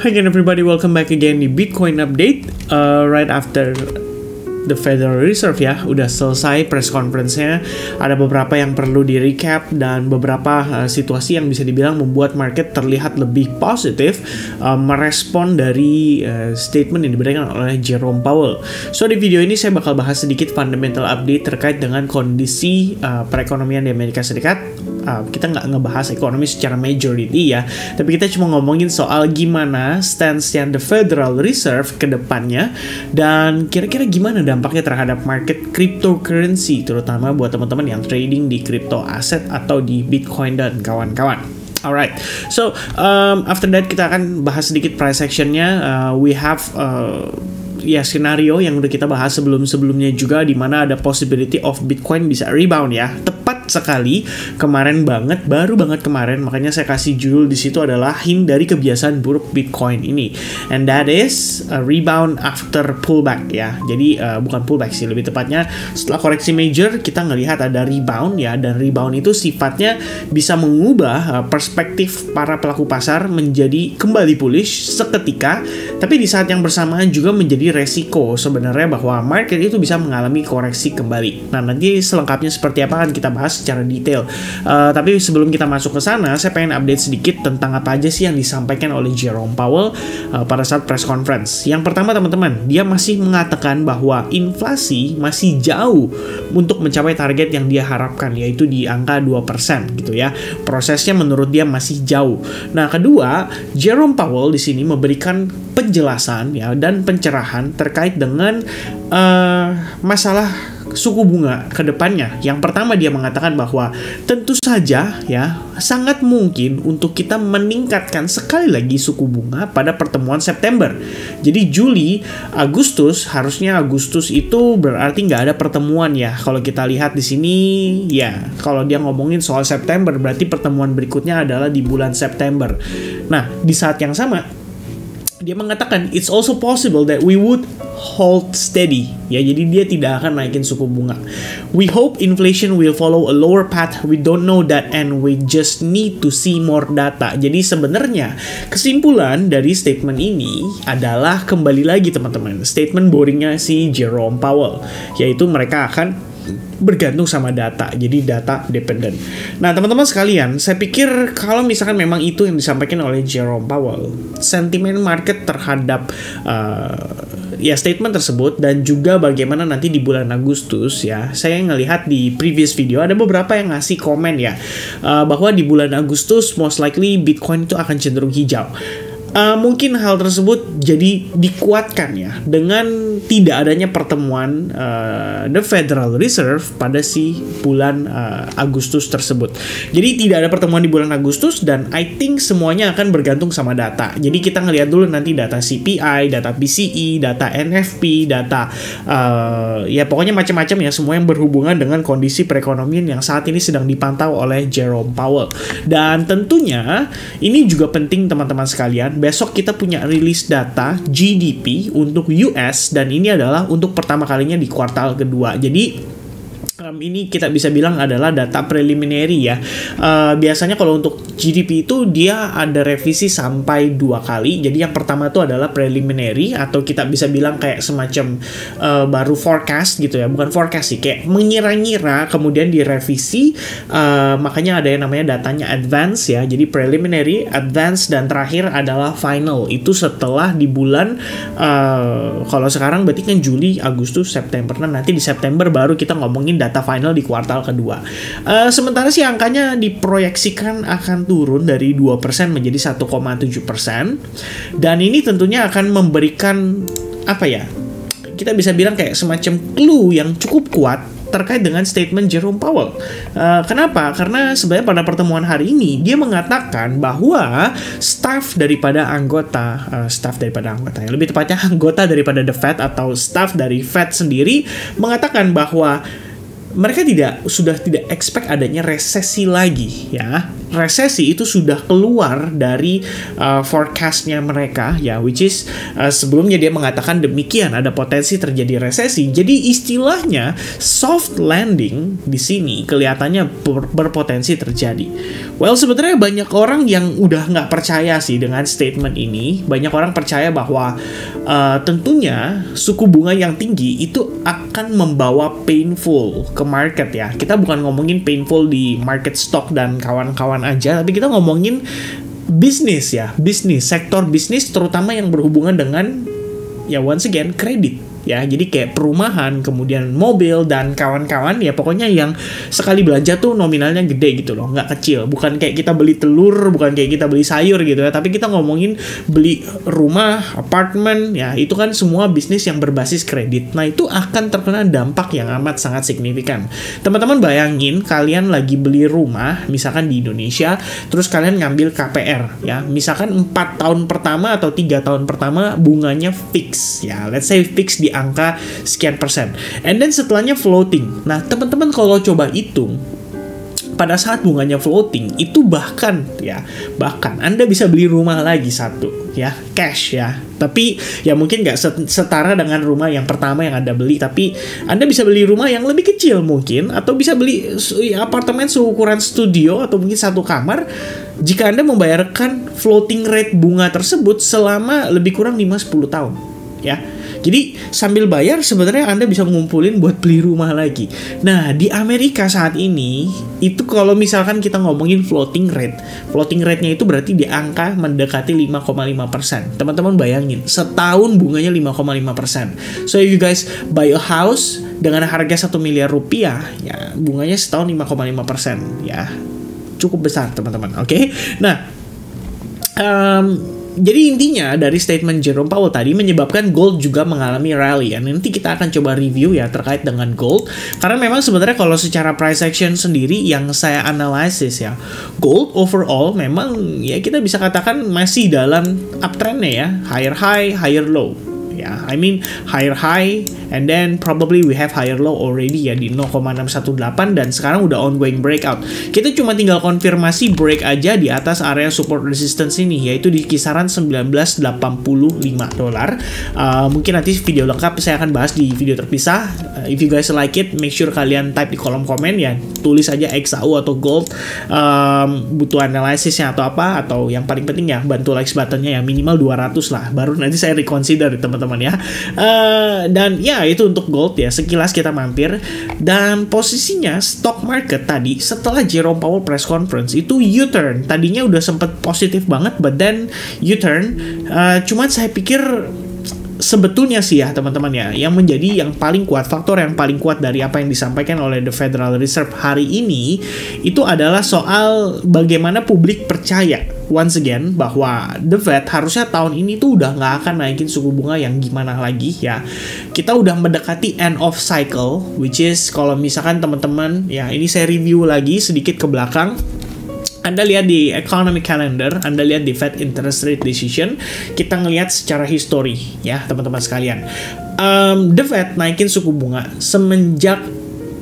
Again everybody, welcome back again di Bitcoin Update. Right after the Federal Reserve ya, udah selesai press conference-nya. Ada beberapa yang perlu di recap dan beberapa situasi yang bisa dibilang membuat market terlihat lebih positif merespon dari statement yang diberikan oleh Jerome Powell. So di video ini saya bakal bahas sedikit fundamental update terkait dengan kondisi perekonomian di Amerika Serikat. Kita nggak ngebahas ekonomi secara majority ya, tapi kita cuma ngomongin soal gimana stance-nya the Federal Reserve ke depannya dan kira-kira gimana dampaknya terhadap market cryptocurrency, terutama buat teman-teman yang trading di crypto aset atau di Bitcoin dan kawan-kawan. Alright, so after that kita akan bahas sedikit price action-nya. We have skenario yang udah kita bahas sebelum-sebelumnya juga, di mana ada possibility of Bitcoin bisa rebound ya. Tepat sekali kemarin banget, baru banget kemarin, makanya saya kasih judul di situ adalah hint dari kebiasaan buruk Bitcoin ini. And that is a rebound after pullback ya. Jadi bukan pullback sih, lebih tepatnya setelah koreksi major kita ngelihat ada rebound ya, dan rebound itu sifatnya bisa mengubah perspektif para pelaku pasar menjadi kembali bullish seketika, tapi di saat yang bersamaan juga menjadi resiko sebenarnya bahwa market itu bisa mengalami koreksi kembali. Nah, nanti selengkapnya seperti apa akan kita bahas secara detail. Tapi sebelum kita masuk ke sana, saya pengen update sedikit tentang apa aja sih yang disampaikan oleh Jerome Powell pada saat press conference. Yang pertama teman-teman, dia masih mengatakan bahwa inflasi masih jauh untuk mencapai target yang dia harapkan, yaitu di angka 2% gitu ya. Prosesnya menurut dia masih jauh. Nah, kedua, Jerome Powell di sini memberikan penjelasan ya dan pencerahan terkait dengan masalah suku bunga ke depannya. Yang pertama, dia mengatakan bahwa tentu saja ya sangat mungkin untuk kita meningkatkan sekali lagi suku bunga pada pertemuan September. Jadi Juli, Agustus, harusnya Agustus itu berarti nggak ada pertemuan ya. Kalau kita lihat di sini ya, kalau dia ngomongin soal September berarti pertemuan berikutnya adalah di bulan September. Nah, di saat yang sama dia mengatakan it's also possible that we would hold steady ya, jadi dia tidak akan naikin suku bunga. We hope inflation will follow a lower path. We don't know that and we just need to see more data. Jadi sebenarnya kesimpulan dari statement ini adalah kembali lagi teman-teman, statement boringnya si Jerome Powell, yaitu mereka akan bergantung sama data, jadi data dependent. Nah teman-teman sekalian, saya pikir kalau misalkan memang itu yang disampaikan oleh Jerome Powell, sentimen market terhadap statement tersebut dan juga bagaimana nanti di bulan Agustus ya, saya ngelihat di previous video ada beberapa yang ngasih komen ya, bahwa di bulan Agustus most likely Bitcoin itu akan cenderung hijau. Mungkin hal tersebut jadi dikuatkan ya dengan tidak adanya pertemuan the Federal Reserve pada si bulan Agustus tersebut. Jadi tidak ada pertemuan di bulan Agustus dan I think semuanya akan bergantung sama data. Jadi kita ngelihat dulu nanti data CPI, data PCE, data NFP, data ya pokoknya macam-macam ya, semua yang berhubungan dengan kondisi perekonomian yang saat ini sedang dipantau oleh Jerome Powell. Dan tentunya ini juga penting teman-teman sekalian. Besok kita punya rilis data GDP untuk US dan ini adalah untuk pertama kalinya di kuartal kedua. Jadi ini kita bisa bilang adalah data preliminary ya. Biasanya kalau untuk GDP itu dia ada revisi sampai 2 kali. Jadi yang pertama itu adalah preliminary atau kita bisa bilang kayak semacam baru forecast gitu ya. Bukan forecast sih, kayak mengira-ngira kemudian direvisi. Makanya ada yang namanya datanya advance ya. Jadi preliminary, advance, dan terakhir adalah final. Itu setelah di bulan kalau sekarang berarti kan Juli, Agustus, September. Nah nanti di September baru kita ngomongin data final di kuartal kedua. Sementara sih angkanya diproyeksikan akan turun dari 2% menjadi 1,7%. Dan ini tentunya akan memberikan apa ya? Kita bisa bilang kayak semacam clue yang cukup kuat terkait dengan statement Jerome Powell. Kenapa? Karena sebenarnya pada pertemuan hari ini dia mengatakan bahwa staff daripada anggota yang lebih tepatnya anggota daripada the Fed atau staff dari Fed sendiri mengatakan bahwa mereka sudah tidak expect adanya resesi lagi ya. resesi itu sudah keluar dari forecastnya mereka ya, which is sebelumnya dia mengatakan demikian, ada potensi terjadi resesi. Jadi istilahnya soft landing di sini kelihatannya berpotensi terjadi. Well, sebenarnya banyak orang yang udah nggak percaya sih dengan statement ini. Banyak orang percaya bahwa tentunya suku bunga yang tinggi itu akan membawa painful ke market ya. Kita bukan ngomongin painful di market stock dan kawan-kawan aja, tapi kita ngomongin bisnis ya, sektor bisnis terutama yang berhubungan dengan ya once again kredit ya. Jadi kayak perumahan, kemudian mobil dan kawan-kawan ya, pokoknya yang sekali belanja tuh nominalnya gede gitu loh, nggak kecil. Bukan kayak kita beli telur, bukan kayak kita beli sayur gitu ya, tapi kita ngomongin beli rumah, apartemen ya, itu kan semua bisnis yang berbasis kredit. Nah, itu akan terkena dampak yang amat sangat signifikan. Teman-teman bayangin kalian lagi beli rumah misalkan di Indonesia, terus kalian ngambil KPR ya, misalkan 4 tahun pertama atau 3 tahun pertama bunganya fix ya, let's say fix di angka sekian persen, and then setelahnya floating. Nah, teman-teman kalau coba hitung pada saat bunganya floating itu bahkan Anda bisa beli rumah lagi satu ya, cash ya, tapi ya mungkin nggak setara dengan rumah yang pertama yang Anda beli, tapi Anda bisa beli rumah yang lebih kecil mungkin, atau bisa beli apartemen seukuran studio atau mungkin satu kamar jika Anda membayarkan floating rate bunga tersebut selama lebih kurang 5-10 tahun ya. Jadi sambil bayar sebenarnya Anda bisa ngumpulin buat beli rumah lagi. Nah, di Amerika saat ini itu kalau misalkan kita ngomongin floating rate-nya itu berarti di angka mendekati 5,5%. Teman-teman bayangin, setahun bunganya 5,5%. So if you guys buy a house dengan harga 1 miliar rupiah, ya bunganya setahun 5,5%, ya cukup besar teman-teman. Oke? Nah, jadi intinya dari statement Jerome Powell tadi menyebabkan gold juga mengalami rally. Nanti kita akan coba review ya terkait dengan gold. Karena memang sebenarnya kalau secara price action sendiri yang saya analisis ya, gold overall memang ya kita bisa katakan masih dalam uptrendnya ya, higher high, higher low. Ya, I mean higher high and then probably we have higher low already ya di 0,618 dan sekarang udah ongoing breakout. Kita cuma tinggal konfirmasi break aja di atas area support resistance ini, yaitu di kisaran $19.85. Mungkin nanti video lengkap saya akan bahas di video terpisah. If you guys like it, make sure kalian type di kolom komen ya, tulis aja XAU atau gold, butuh analisisnya atau apa, atau yang paling penting ya bantu like buttonnya ya, minimal 200 lah, baru nanti saya reconsider teman-teman ya. Dan ya itu untuk gold ya, sekilas kita mampir. Dan posisinya stock market tadi setelah Jerome Powell press conference itu U-turn. Tadinya udah sempet positif banget, but then U-turn. Cuman saya pikir sebetulnya sih ya teman-teman ya, yang menjadi yang paling kuat, faktor yang paling kuat dari apa yang disampaikan oleh The Federal Reserve hari ini itu adalah soal bagaimana publik percaya once again bahwa The Fed harusnya tahun ini tuh udah nggak akan naikin suku bunga yang gimana lagi ya. Kita udah mendekati end of cycle, which is kalau misalkan teman-teman ya, ini saya review lagi sedikit ke belakang. Anda lihat di economic calendar, Anda lihat di Fed interest rate decision, kita ngelihat secara histori ya teman-teman sekalian. The Fed naikin suku bunga semenjak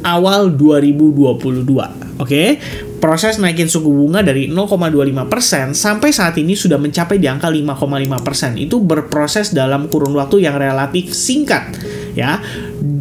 awal 2022, oke? Proses naikin suku bunga dari 0,25% sampai saat ini sudah mencapai di angka 5,5%. Itu berproses dalam kurun waktu yang relatif singkat ya.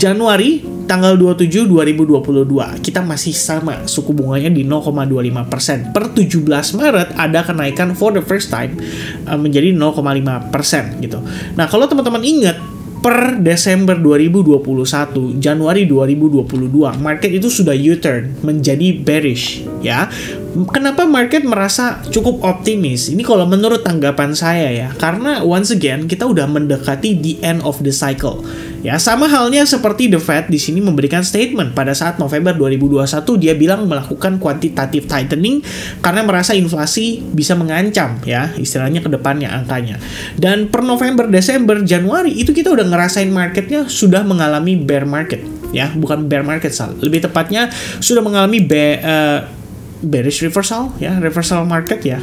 Januari tanggal 27 2022 kita masih sama suku bunganya di 0,25%. Per 17 Maret ada kenaikan for the first time menjadi 0,5% gitu. Nah, kalau teman-teman ingat per Desember 2021, Januari 2022, market itu sudah U-turn menjadi bearish ya. Kenapa market merasa cukup optimis? Ini kalau menurut tanggapan saya ya, karena once again kita udah mendekati the end of the cycle. Ya, sama halnya seperti The Fed di sini memberikan statement pada saat November 2021, dia bilang melakukan quantitative tightening karena merasa inflasi bisa mengancam ya, istilahnya ke depannya angkanya. Dan per November, Desember, Januari itu kita udah ngerasain marketnya sudah mengalami bear market ya, bukan bear market lebih tepatnya sudah mengalami bearish reversal ya, reversal market ya.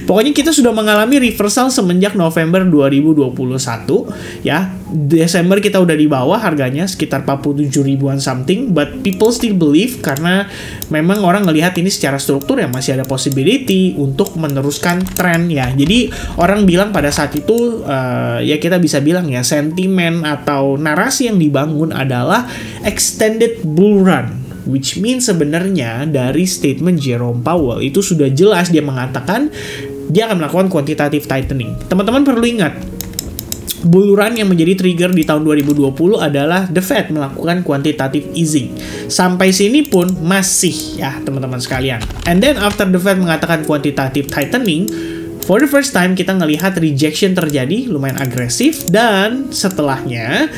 Pokoknya kita sudah mengalami reversal semenjak November 2021 ya. Desember kita udah di bawah harganya sekitar 47 ribuan something, but people still believe karena memang orang ngelihat ini secara struktur ya masih ada possibility untuk meneruskan tren ya. Jadi orang bilang pada saat itu ya kita bisa bilang ya sentimen atau narasi yang dibangun adalah extended bull run. Which means sebenarnya dari statement Jerome Powell itu sudah jelas dia mengatakan dia akan melakukan quantitative tightening. Teman-teman perlu ingat, bull run yang menjadi trigger di tahun 2020 adalah the Fed melakukan quantitative easing. Sampai sini pun masih ya teman-teman sekalian. And then after the Fed mengatakan quantitative tightening, for the first time kita ngelihat rejection terjadi lumayan agresif, dan setelahnya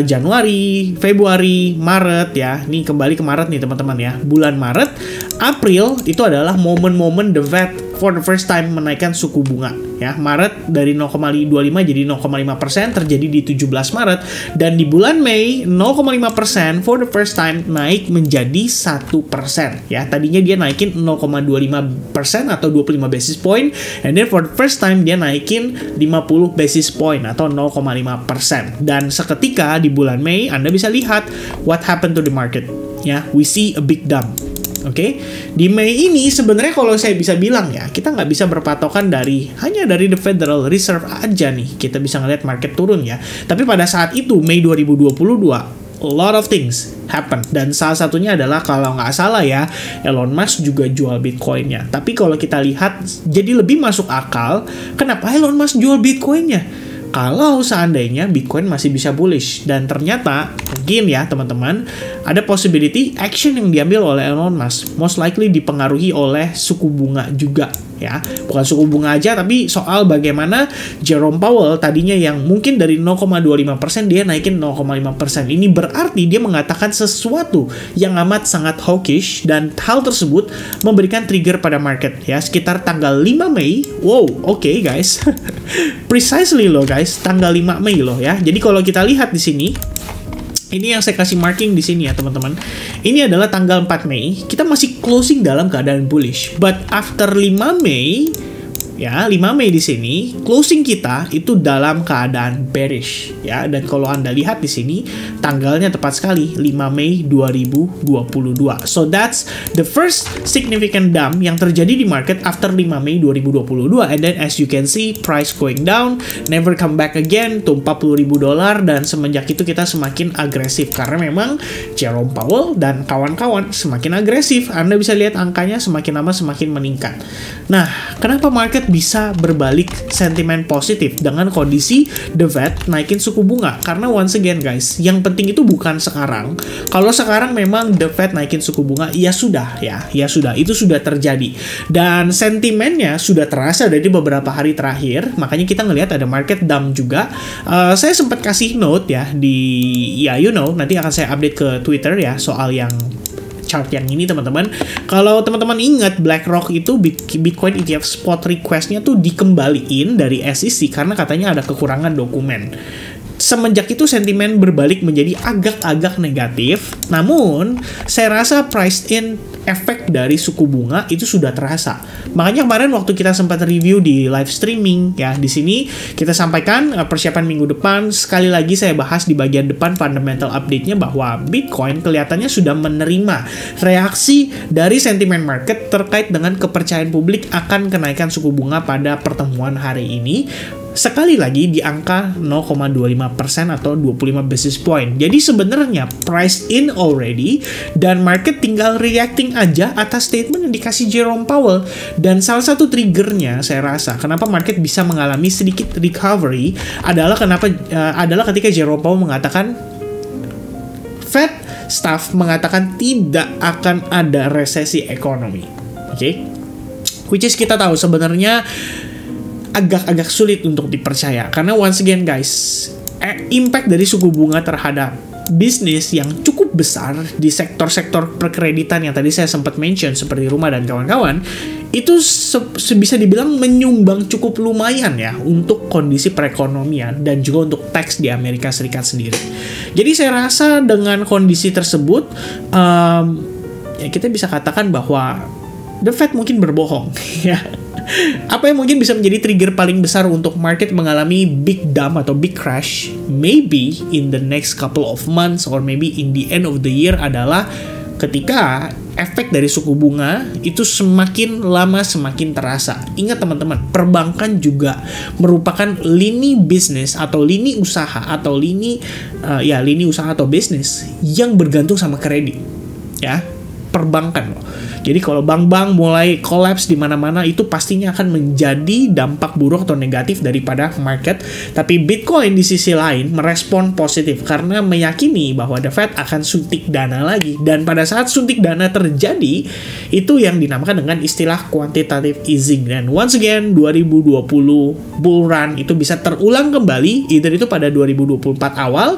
Januari, Februari, Maret ya, ini kembali ke Maret nih teman-teman ya, bulan Maret, April itu adalah momen-momen the Fed for the first time menaikkan suku bunga ya. Maret dari 0,25 jadi 0,5% terjadi di 17 Maret, dan di bulan Mei 0,5% for the first time naik menjadi 1% ya. Tadinya dia naikin 0,25% atau 25 basis point, and then for the first time dia naikin 50 basis point atau 0,5%. Dan seketika di bulan Mei Anda bisa lihat what happened to the market ya. We see a big dump. Oke, di Mei ini sebenarnya kalau saya bisa bilang ya, kita nggak bisa berpatokan hanya dari the Federal Reserve aja nih, kita bisa ngeliat market turun ya. Tapi pada saat itu, Mei 2022, a lot of things happen. Dan salah satunya adalah kalau nggak salah ya, Elon Musk juga jual Bitcoin-nya. Tapi kalau kita lihat, jadi lebih masuk akal, kenapa Elon Musk jual Bitcoin-nya? Kalau seandainya Bitcoin masih bisa bullish, dan ternyata mungkin ya teman-teman ada possibility action yang diambil oleh Elon Musk most likely dipengaruhi oleh suku bunga juga ya. Bukan suku bunga aja, tapi soal bagaimana Jerome Powell tadinya yang mungkin dari 0,25% dia naikin 0,5%. Ini berarti dia mengatakan sesuatu yang amat sangat hawkish, dan hal tersebut memberikan trigger pada market ya sekitar tanggal 5 Mei. Wow, oke guys. Precisely loh guys, tanggal 5 Mei loh ya. Jadi kalau kita lihat di sini, ini yang saya kasih marking di sini ya teman-teman. Ini adalah tanggal 4 Mei. Kita masih closing dalam keadaan bullish. But after 5 Mei, ya 5 Mei di sini closing kita itu dalam keadaan bearish ya. Dan kalau Anda lihat di sini tanggalnya tepat sekali 5 Mei 2022. So that's the first significant dump yang terjadi di market after 5 Mei 2022. And then as you can see price going down, never come back again to $40.000, dan semenjak itu kita semakin agresif karena memang Jerome Powell dan kawan-kawan semakin agresif. Anda bisa lihat angkanya semakin lama semakin meningkat. Nah, kenapa market bisa berbalik sentimen positif dengan kondisi the Fed naikin suku bunga? Karena once again guys, yang penting itu bukan sekarang. Kalau sekarang memang the Fed naikin suku bunga, ya sudah ya, itu sudah terjadi. Dan sentimennya sudah terasa dari beberapa hari terakhir, makanya kita ngelihat ada market dump juga. Saya sempat kasih note ya di, ya you know, nanti akan saya update ke Twitter ya soal yang chart yang ini teman-teman. Kalau teman-teman ingat, BlackRock itu Bitcoin ETF spot request-nya tuh dikembaliin dari SEC karena katanya ada kekurangan dokumen. Semenjak itu sentimen berbalik menjadi agak-agak negatif. Namun, saya rasa priced in efek dari suku bunga itu sudah terasa. Makanya kemarin waktu kita sempat review di live streaming ya, di sini kita sampaikan persiapan minggu depan. Sekali lagi saya bahas di bagian depan fundamental update-nya bahwa Bitcoin kelihatannya sudah menerima reaksi dari sentimen market terkait dengan kepercayaan publik akan kenaikan suku bunga pada pertemuan hari ini. Sekali lagi di angka 0,25% atau 25 basis point. Jadi sebenarnya price in already, dan market tinggal reacting aja atas statement yang dikasih Jerome Powell. Dan salah satu triggernya saya rasa kenapa market bisa mengalami sedikit recovery adalah ketika Jerome Powell mengatakan Fed staff mengatakan tidak akan ada resesi ekonomi. Oke? Which is kita tahu sebenarnya agak-agak sulit untuk dipercaya. Karena once again guys, impact dari suku bunga terhadap bisnis yang cukup besar di sektor-sektor perkreditan yang tadi saya sempat mention seperti rumah dan kawan-kawan, itu bisa dibilang menyumbang cukup lumayan ya untuk kondisi perekonomian dan juga untuk tax di Amerika Serikat sendiri. Jadi saya rasa dengan kondisi tersebut, ya kita bisa katakan bahwa the Fed mungkin berbohong ya. Apa yang mungkin bisa menjadi trigger paling besar untuk market mengalami big dump atau big crash maybe in the next couple of months or maybe in the end of the year adalah ketika efek dari suku bunga itu semakin lama semakin terasa. Ingat teman-teman, perbankan juga merupakan lini bisnis atau lini usaha atau lini usaha atau bisnis yang bergantung sama kredit ya, perbankan loh. Jadi kalau bank-bank mulai collapse di mana-mana itu pastinya akan menjadi dampak buruk atau negatif daripada market. Tapi Bitcoin di sisi lain merespon positif karena meyakini bahwa the Fed akan suntik dana lagi. Dan pada saat suntik dana terjadi, itu yang dinamakan dengan istilah quantitative easing. Dan once again 2020 bull run itu bisa terulang kembali, either itu pada 2024 awal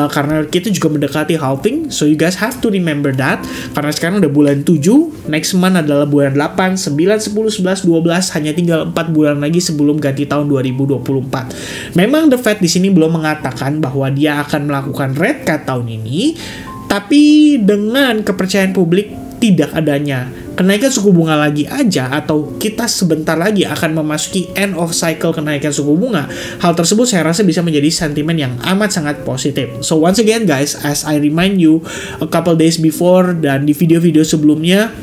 karena kita juga mendekati halving. So you guys have to remember that. Karena sekarang udah bulan 7, next month adalah bulan 8, 9, 10, 11, 12, hanya tinggal 4 bulan lagi sebelum ganti tahun 2024. Memang The Fed di sini belum mengatakan bahwa dia akan melakukan rate cut tahun ini, tapi dengan kepercayaan publik tidak adanya kenaikan suku bunga lagi aja, atau kita sebentar lagi akan memasuki end of cycle kenaikan suku bunga, hal tersebut saya rasa bisa menjadi sentimen yang amat sangat positif. So once again guys, as I remind you a couple days before dan di video-video sebelumnya,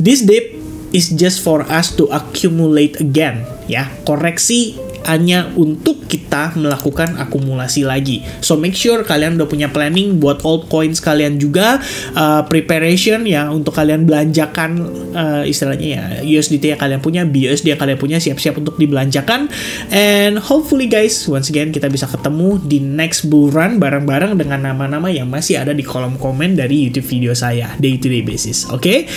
this dip is just for us to accumulate again ya, koreksi hanya untuk kita melakukan akumulasi lagi. So make sure kalian udah punya planning buat altcoins kalian juga, preparation ya untuk kalian belanjakan istilahnya ya USDT yang kalian punya, BUSD yang kalian punya, siap-siap untuk dibelanjakan. And hopefully guys, once again kita bisa ketemu di next bull run bareng-bareng dengan nama-nama yang masih ada di kolom komen dari YouTube video saya day to day basis. Oke?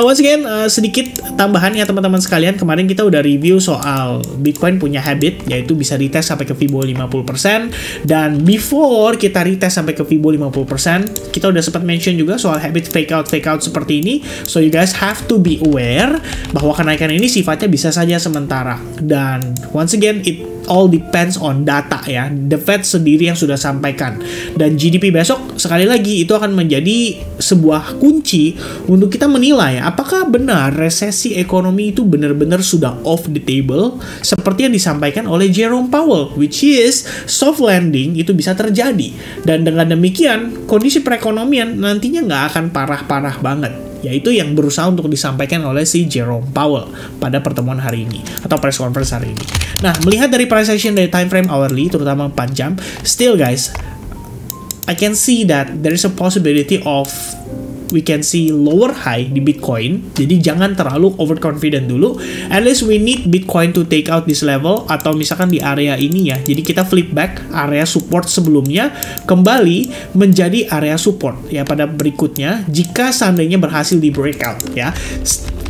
Once again sedikit tambahan ya teman-teman sekalian, kemarin kita udah review soal Bitcoin punya habit, yaitu bisa retest sampai ke Fibo 50%, dan before kita retest sampai ke Fibo 50%, kita udah sempat mention juga soal habit fake out seperti ini. So you guys have to be aware bahwa kenaikan ini sifatnya bisa saja sementara, dan once again it all depends on data ya, The Fed sendiri yang sudah sampaikan. Dan GDP besok sekali lagi itu akan menjadi sebuah kunci untuk kita menilai apakah benar resesi ekonomi itu benar-benar sudah off the table seperti yang disampaikan oleh Jerome Powell, which is soft landing itu bisa terjadi, dan dengan demikian kondisi perekonomian nantinya nggak akan parah-parah banget, yaitu yang berusaha untuk disampaikan oleh si Jerome Powell pada pertemuan hari ini atau press conference hari ini. Nah, melihat dari price action dari time frame hourly terutama 4 jam, still guys, I can see that there is a possibility of we can see lower high di Bitcoin. Jadi jangan terlalu overconfident dulu. At least we need Bitcoin to take out this level, atau misalkan di area ini ya. Jadi kita flip back area support sebelumnya kembali menjadi area support ya pada berikutnya jika seandainya berhasil di breakout ya.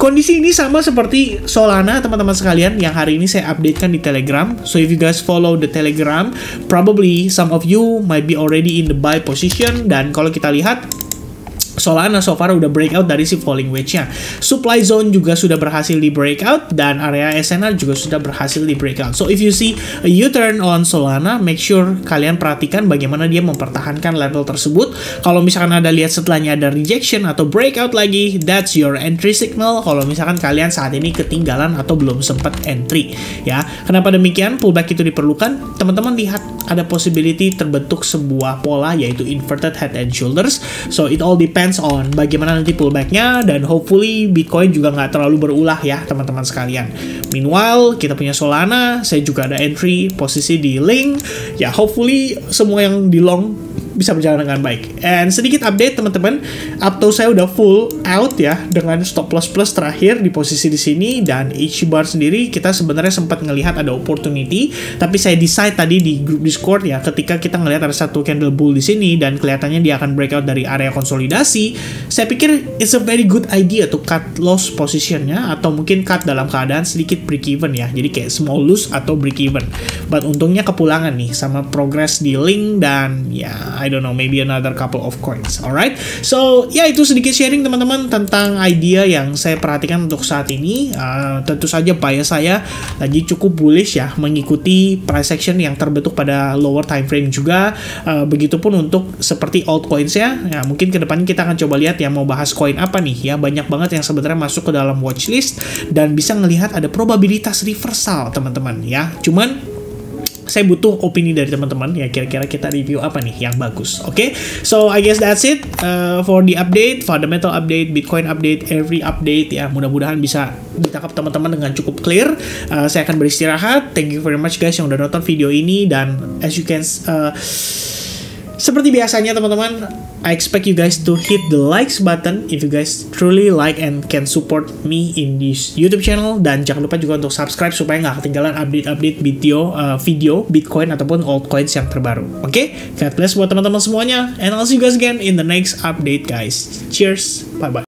Kondisi ini sama seperti Solana teman-teman sekalian yang hari ini saya updatekan di Telegram. So if you guys follow the Telegram, probably some of you might be already in the buy position. Dan kalau kita lihat Solana so far udah breakout dari si falling wedge-nya. Supply zone juga sudah berhasil di breakout, dan area SNR juga sudah berhasil di breakout. So if you see a U-turn on Solana, make sure kalian perhatikan bagaimana dia mempertahankan level tersebut. Kalau misalkan ada lihat setelahnya ada rejection atau breakout lagi, that's your entry signal. Kalau misalkan kalian saat ini ketinggalan atau belum sempat entry ya. Kenapa demikian? Pullback itu diperlukan. Teman-teman lihat ada possibility terbentuk sebuah pola yaitu inverted head and shoulders. So it all depends on bagaimana nanti pullbacknya, dan hopefully Bitcoin juga nggak terlalu berulah ya teman-teman sekalian. Meanwhile kita punya Solana, saya juga ada entry posisi di Link ya, hopefully semua yang di long bisa berjalan dengan baik. And sedikit update teman-teman, Apto saya udah full out ya dengan stop loss plus terakhir di posisi di sini, dan Ichibar sendiri kita sebenarnya sempat ngelihat ada opportunity, tapi saya decide tadi di grup Discord ya, ketika kita ngelihat ada satu candle bull di sini dan kelihatannya dia akan breakout dari area konsolidasi, saya pikir it's a very good idea to cut loss positionnya, atau mungkin cut dalam keadaan sedikit break even ya, jadi kayak small loss atau break even. But untungnya kepulangan nih sama progress di Link, dan ya I I don't know, maybe another couple of coins. Alright, so ya itu sedikit sharing teman-teman tentang idea yang saya perhatikan untuk saat ini. Tentu saja bias saya lagi cukup bullish ya, mengikuti price action yang terbentuk pada lower time frame juga. Begitupun untuk seperti altcoins ya. Mungkin kedepannya kita akan coba lihat ya, mau bahas koin apa nih ya. Banyak banget yang sebenarnya masuk ke dalam watchlist dan bisa ngelihat ada probabilitas reversal teman-teman ya. Cuman saya butuh opini dari teman-teman ya, kira-kira kita review apa nih yang bagus. Oke, so I guess that's it for the update, fundamental update, Bitcoin update, every update ya. Mudah-mudahan bisa ditangkap teman-teman dengan cukup clear. Saya akan beristirahat. Thank you very much guys yang udah nonton video ini, dan as you can seperti biasanya teman-teman, I expect you guys to hit the likes button if you guys truly like and can support me in this YouTube channel. Dan jangan lupa juga untuk subscribe supaya nggak ketinggalan update-update video Bitcoin ataupun altcoins yang terbaru. Oke, God bless buat teman-teman semuanya, and I'll see you guys again in the next update guys. Cheers, bye-bye.